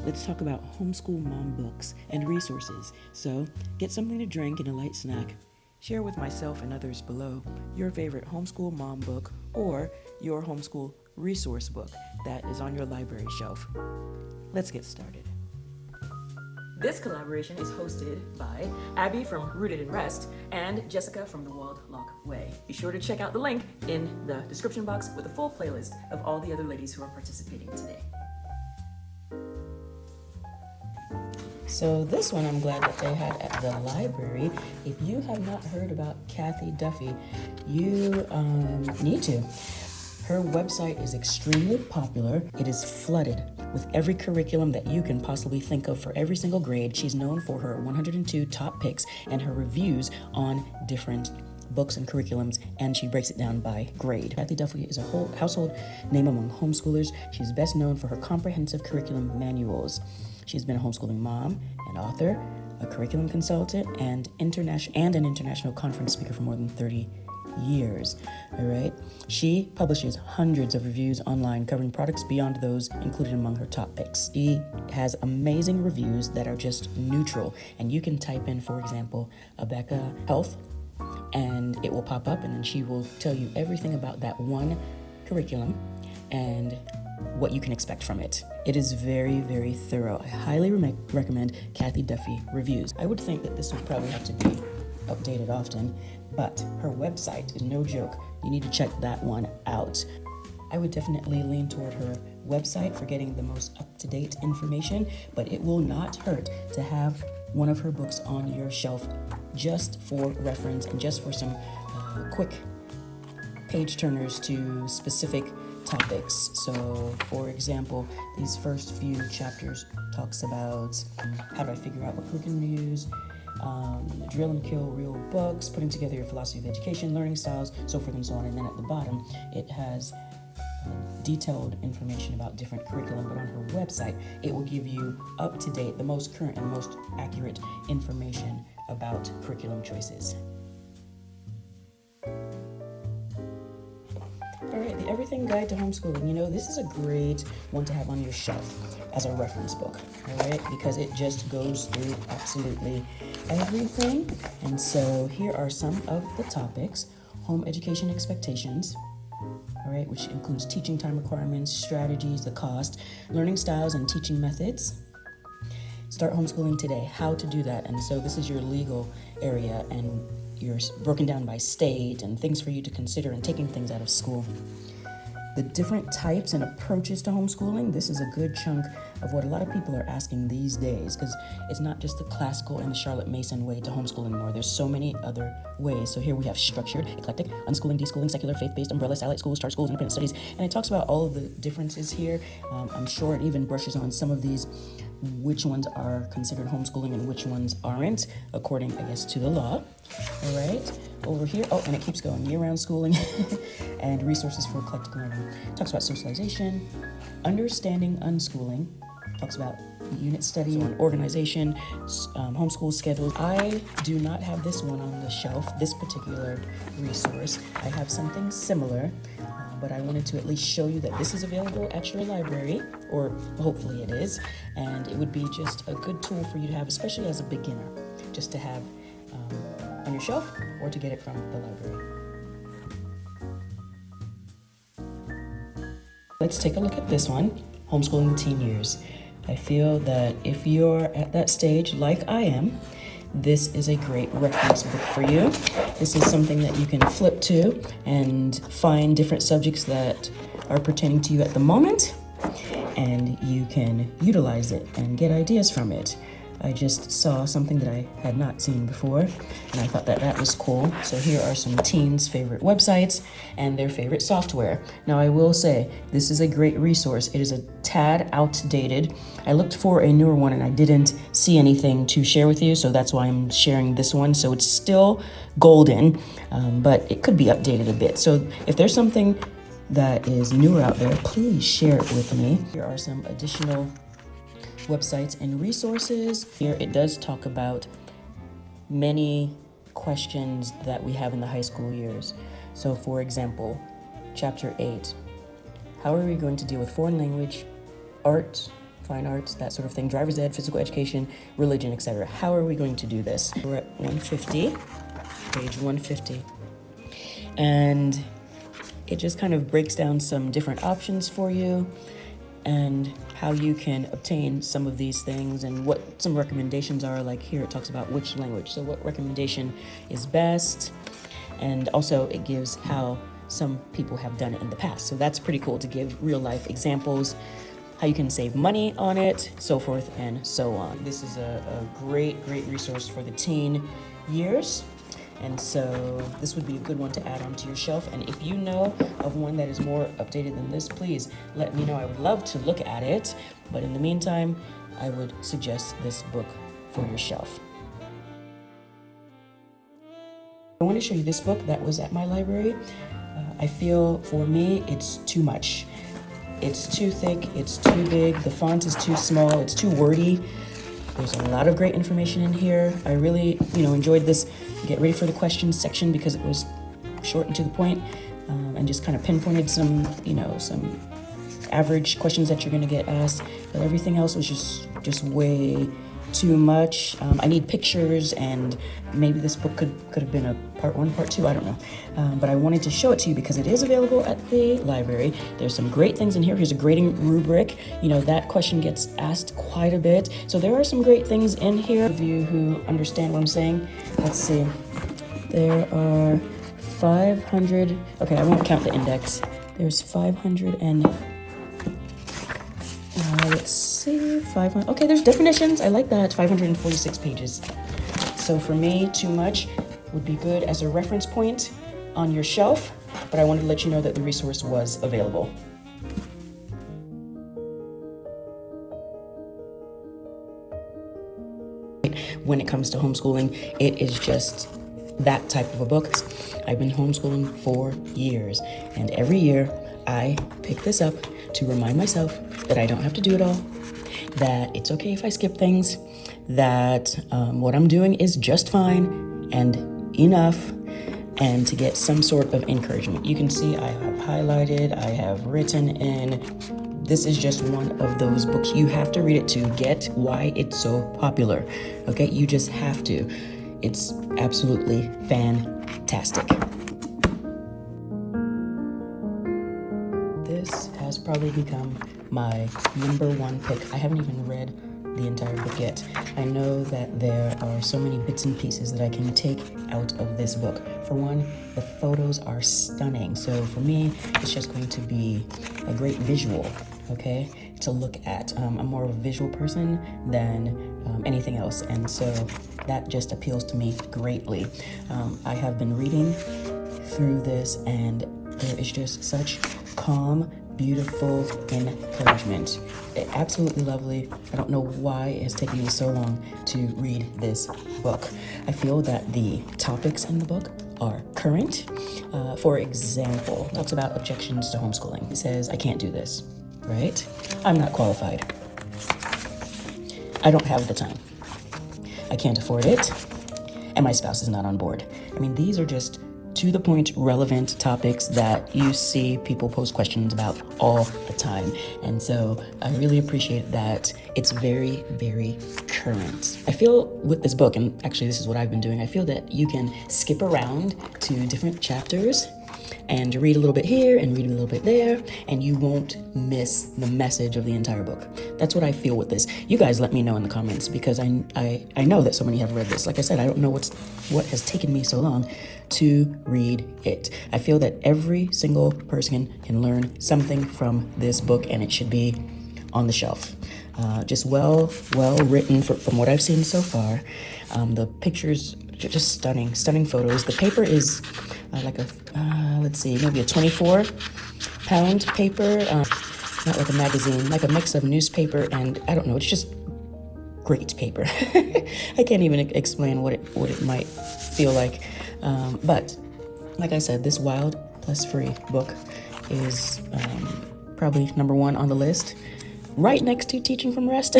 let's talk about homeschool mom books and resources. So get something to drink and a light snack. Share with myself and others below your favorite homeschool mom book or your homeschool resource book that is on your library shelf. Let's get started. This collaboration is hosted by Abby from Rooted in Rest and Jessica from the Walled Lock Way. Be sure to check out the link in the description box with a full playlist of all the other ladies who are participating today. So this one I'm glad that they had at the library. If you have not heard about Kathy Duffy, you need to. Her website is extremely popular. It is flooded with every curriculum that you can possibly think of for every single grade. She's known for her 102 top picks and her reviews on different books and curriculums, and she breaks it down by grade. Kathy Duffy is a whole household name among homeschoolers. She's best known for her comprehensive curriculum manuals. She's been a homeschooling mom, an author, a curriculum consultant, and an international conference speaker for more than 30 years. All right. She publishes hundreds of reviews online covering products beyond those included among her top picks. She has amazing reviews that are just neutral, and you can type in, for example, Abeka Health, and it will pop up, and then she will tell you everything about that one curriculum and what you can expect from it. It is very, very thorough. I highly recommend Kathy Duffy reviews. I would think that this would probably have to be updated often, but her website is no joke. You need to check that one out. I would definitely lean toward her website for getting the most up-to-date information, but it will not hurt to have one of her books on your shelf just for reference and just for some quick page turners to specific topics. So, for example, these first few chapters talks about how do I figure out what curriculum to use, drill and kill real books, putting together your philosophy of education, learning styles, so forth and so on. And then at the bottom, it has detailed information about different curriculum, but on her website, it will give you up-to-date, the most current and most accurate information about curriculum choices. All right, the Everything Guide to Homeschooling. You know, this is a great one to have on your shelf as a reference book, all right, because it just goes through absolutely everything. And so here are some of the topics: home education expectations, all right, which includes teaching time requirements, strategies, the cost, learning styles, and teaching methods. Start homeschooling today, how to do that. And so this is your legal area, and you're broken down by state and things for you to consider and taking things out of school. The different types and approaches to homeschooling, this is a good chunk of what a lot of people are asking these days, because it's not just the classical and the Charlotte Mason way to homeschool anymore. There's so many other ways. So here we have structured, eclectic, unschooling, deschooling, secular, faith-based, umbrella, satellite schools, chart schools, independent studies. And it talks about all of the differences here. I'm sure it even brushes on some of these, which ones are considered homeschooling and which ones aren't, according, I guess, to the law. All right, over here, and it keeps going, year-round schooling and resources for eclectic learning. Talks about socialization, understanding unschooling, talks about unit study and organization, homeschool schedules. I do not have this one on the shelf, this particular resource. I have something similar, but I wanted to at least show you that this is available at your library, or hopefully it is, and it would be just a good tool for you to have, especially as a beginner, just to have on your shelf or to get it from the library. Let's take a look at this one, Homeschooling the Teen Years. I feel that if you're at that stage like I am, this is a great reference book for you. This is something that you can flip to and find different subjects that are pertaining to you at the moment, and you can utilize it and get ideas from it. I just saw something that I had not seen before, and I thought that that was cool. So here are some teens' favorite websites and their favorite software. Now, I will say, this is a great resource. It is a tad outdated. I looked for a newer one, and I didn't see anything to share with you, so that's why I'm sharing this one. So it's still golden, but it could be updated a bit. So if there's something that is newer out there, please share it with me. Here are some additional websites and resources. Here it does talk about many questions that we have in the high school years. So for example, chapter 8, how are we going to deal with foreign language, art, fine arts, that sort of thing, driver's ed, physical education, religion, etc. How are we going to do this? We're at 150, page 150. And it just kind of breaks down some different options for you and how you can obtain some of these things and what some recommendations are. Like here it talks about which language, so what recommendation is best, and also it gives how some people have done it in the past. So that's pretty cool to give real life examples, how you can save money on it, so forth and so on. This is a great resource for the teen years. And so this would be a good one to add onto your shelf. And if you know of one that is more updated than this, please let me know. I would love to look at it. But in the meantime, I would suggest this book for your shelf. I want to show you this book that was at my library. I feel for me, it's too much. It's too thick, it's too big, the font is too small, it's too wordy. There's a lot of great information in here. I really, enjoyed this get ready for the questions section because it was short and to the point, and just kind of pinpointed some average questions that you're going to get asked. But everything else was just way too much. I need pictures, and maybe this book could have been a part 1, part 2, I don't know. But I wanted to show it to you because it is available at the library. There's some great things in here. Here's a grading rubric. That question gets asked quite a bit. So there are some great things in here. Those of you who understand what I'm saying, let's see. There are 500, okay, I won't count the index. There's 500 and let's see, 500. Okay, there's definitions. I like that. 546 pages. So for me, too much would be good as a reference point on your shelf, but I wanted to let you know that the resource was available. When it comes to homeschooling, it is just that type of a book. I've been homeschooling for years, and every year I pick this up to remind myself that I don't have to do it all, that it's okay if I skip things, that what I'm doing is just fine and enough, and to get some sort of encouragement. You can see I have highlighted, I have written in. This is just one of those books. You have to read it to get why it's so popular, okay? You just have to. It's absolutely fantastic. This has probably become my #1 pick. I haven't even read the entire book yet. I know that there are so many bits and pieces that I can take out of this book. For one, the photos are stunning. So for me, it's just going to be a great visual, okay, to look at. I'm more of a visual person than anything else. And so that just appeals to me greatly. I have been reading through this, and there is just such calm, beautiful encouragement. Absolutely lovely. I don't know why it has taken me so long to read this book. I feel that the topics in the book are current. For example, it talks about objections to homeschooling. It says, I can't do this, right? I'm not qualified. I don't have the time. I can't afford it. And my spouse is not on board. I mean, these are just to the point, relevant topics that you see people post questions about all the time. And so I really appreciate that it's very, very current. I feel with this book, and actually this is what I've been doing, I feel that you can skip around to different chapters and read a little bit here and read a little bit there, and you won't miss the message of the entire book. That's what I feel with this. You guys let me know in the comments, because I know that so many have read this. Like I said, I don't know what has taken me so long to read it. I feel that every single person can learn something from this book, and it should be on the shelf. Just well written from what I've seen so far. The pictures, just stunning photos. The paper is like a, let's see, maybe a 24-pound paper. Not like a magazine, like a mix of newspaper and, I don't know, it's just great paper. I can't even explain what it might feel like. But like I said, this Wild Plus Free book is probably #1 on the list, right next to Teaching from Rest,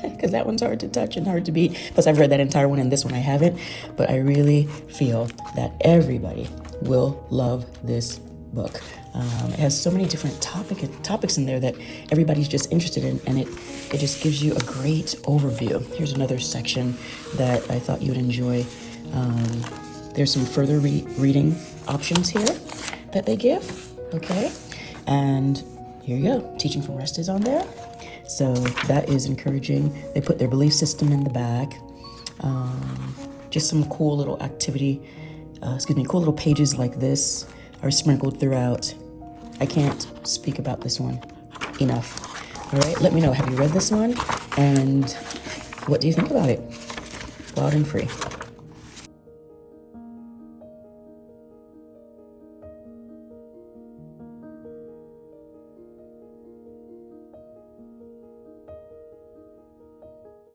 because that one's hard to touch and hard to beat. Plus, I've read that entire one, and this one I haven't. But I really feel that everybody will love this book. It has so many different topics in there that everybody's just interested in, and it just gives you a great overview. Here's another section that I thought you would enjoy. There's some further reading options here that they give, okay? And here you go, Teaching from Rest is on there. So that is encouraging. They put their belief system in the back. Just some cool little cool little pages like this are sprinkled throughout. I can't speak about this one enough. All right, let me know, have you read this one? And what do you think about it? Loud and free.